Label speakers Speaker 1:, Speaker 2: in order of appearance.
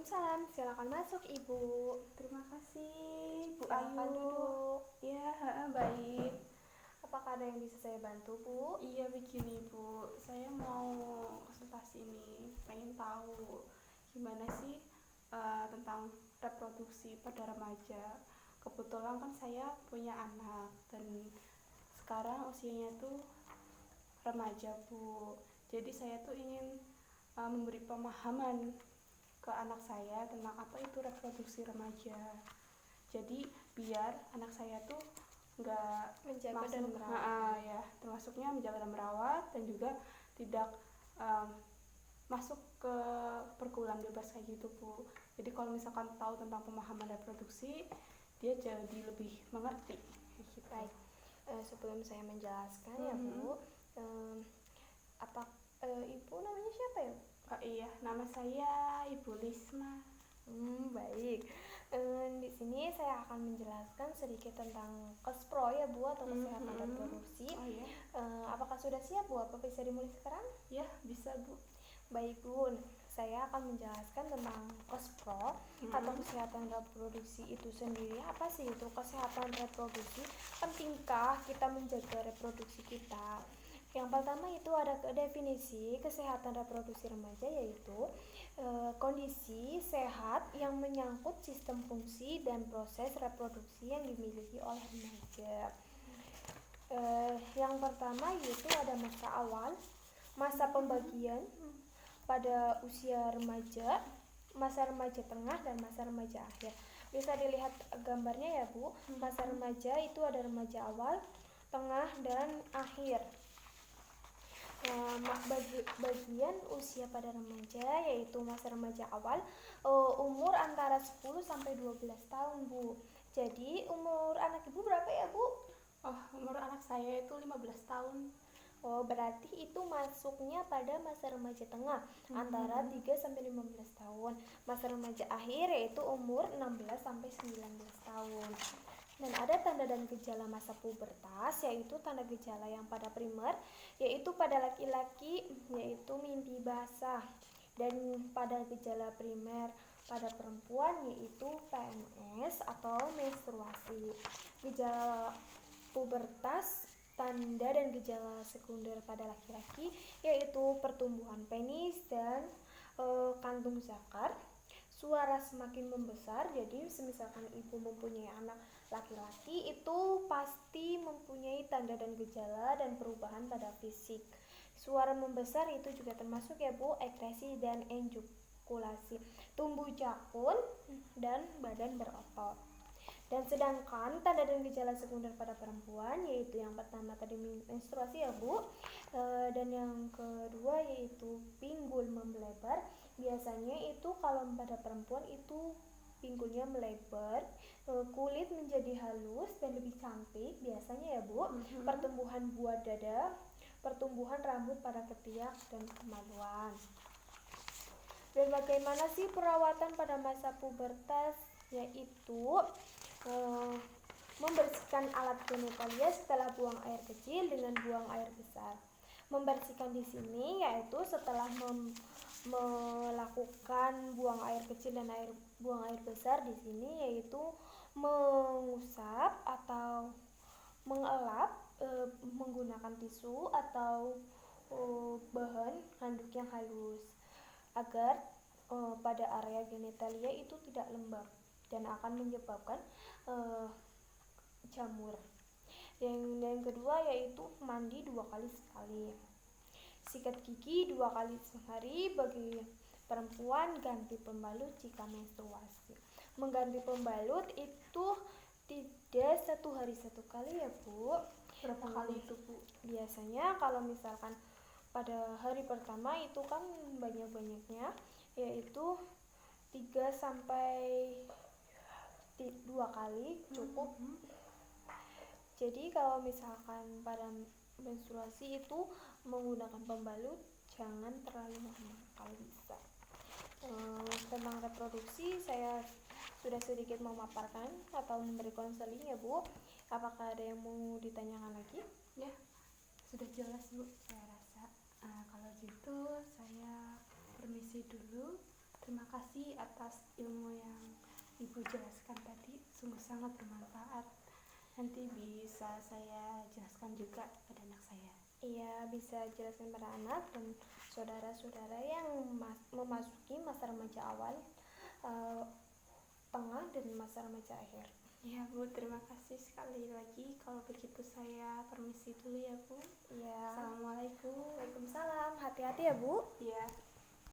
Speaker 1: Waalaikumsalam, silakan masuk Ibu.
Speaker 2: Terima kasih, Bu
Speaker 1: Silakan
Speaker 2: Ayu.
Speaker 1: duduk.
Speaker 2: Ya, baik.
Speaker 1: Apakah ada yang bisa saya bantu, Bu?
Speaker 2: Iya, begini, Bu. Saya mau konsultasi ini, pengen tahu gimana sih tentang reproduksi pada remaja. Kebetulan kan saya punya anak dan sekarang usianya tuh remaja, Bu. Jadi saya tuh ingin memberi pemahaman ke anak saya tentang apa itu reproduksi remaja. Jadi biar anak saya tuh nggak
Speaker 1: Menjaga dan
Speaker 2: masuk
Speaker 1: merawat.
Speaker 2: ya termasuknya menjaga dan merawat dan juga tidak um, masuk ke pergaulan bebas kayak gitu, Bu. Jadi kalau misalkan tahu tentang pemahaman reproduksi, dia jadi lebih mengerti gitu.
Speaker 1: Baik, sebelum saya menjelaskan ya Bu, apa Ibu namanya siapa ya?
Speaker 2: Oh iya, nama saya Ibu Lisma.
Speaker 1: Baik. Di sini saya akan menjelaskan sedikit tentang KESPRO ya Bu, atau kesehatan reproduksi.
Speaker 2: Oh iya.
Speaker 1: Apakah sudah siap Bu? Apa bisa dimulai sekarang?
Speaker 2: Ya, bisa, Bu.
Speaker 1: Baik Bu, saya akan menjelaskan tentang KESPRO atau kesehatan reproduksi itu sendiri. Apa sih itu kesehatan reproduksi? Pentingkah kita menjaga reproduksi kita? Yang pertama itu ada definisi kesehatan reproduksi remaja, yaitu kondisi sehat yang menyangkut sistem fungsi dan proses reproduksi yang dimiliki oleh remaja. Yang pertama yaitu ada masa awal, masa pembagian pada usia remaja, masa remaja tengah, dan masa remaja akhir. Bisa dilihat gambarnya ya Bu. Masa remaja itu ada remaja awal, tengah, dan akhir. Bagian usia pada remaja yaitu masa remaja awal, umur antara 10 sampai 12 tahun, Bu. Jadi umur anak Ibu berapa ya, Bu?
Speaker 2: Oh, umur anak saya itu 15 tahun.
Speaker 1: Oh, berarti itu masuknya pada masa remaja tengah, antara 3 sampai 15 tahun. Masa remaja akhir yaitu umur 16 sampai 19 tahun. Dan ada tanda dan gejala masa pubertas, yaitu tanda gejala yang pada primer, yaitu pada laki-laki yaitu mimpi basah, dan pada gejala primer pada perempuan yaitu PMS atau menstruasi. Gejala pubertas, tanda dan gejala sekunder pada laki-laki yaitu pertumbuhan penis dan kantung zakar. Suara semakin membesar, jadi misalkan ibu mempunyai anak laki-laki itu pasti mempunyai tanda dan gejala dan perubahan pada fisik. Suara membesar itu juga termasuk ya Bu, ekresi dan ejakulasi, tumbuh jakun dan badan berotot. Dan sedangkan tanda dan gejala sekunder pada perempuan yaitu yang pertama tadi menstruasi ya Bu, dan yang kedua yaitu pinggul membleber. Biasanya itu kalau pada perempuan itu pinggulnya melebar, kulit menjadi halus dan lebih cantik biasanya ya Bu. Pertumbuhan buah dada, pertumbuhan rambut pada ketiak, dan kemaluan. Dan bagaimana sih perawatan pada masa pubertas? Yaitu membersihkan alat genitalia setelah buang air kecil dengan buang air besar. Membersihkan di sini yaitu setelah melakukan buang air kecil dan buang air besar di sini yaitu mengusap atau mengelap menggunakan tisu atau bahan handuk yang halus agar pada area genitalia itu tidak lembab dan akan menyebabkan jamur. Yang kedua yaitu mandi 2 kali sekali. Sikat gigi 2 kali sehari bagi perempuan, ganti pembalut jika menstruasi. Mengganti pembalut itu tidak 1 hari 1 kali ya Bu.
Speaker 2: Berapa kali itu, Bu?
Speaker 1: Biasanya kalau misalkan pada hari pertama itu kan banyak-banyaknya yaitu 3 sampai 2 kali cukup. Jadi kalau misalkan pada menstruasi itu menggunakan pembalut jangan terlalu lama kalau bisa. Tentang reproduksi saya sudah sedikit memaparkan atau memberi konseling ya Bu. Apakah ada yang mau ditanyakan lagi?
Speaker 2: Ya, sudah jelas Bu, saya rasa. Kalau gitu saya permisi dulu. Terima kasih atas ilmu yang Ibu jelaskan tadi, sungguh sangat bermanfaat. Nanti bisa saya jelaskan juga pada anak saya.
Speaker 1: Iya, bisa jelaskan pada anak dan saudara-saudara yang memasuki masa remaja awal, tengah, dan masa remaja akhir.
Speaker 2: Ya Bu, terima kasih sekali lagi. Kalau begitu saya permisi dulu ya Bu.
Speaker 1: Iya.
Speaker 2: Assalamualaikum.
Speaker 1: Waalaikumsalam. Hati-hati ya, Bu.
Speaker 2: Ya.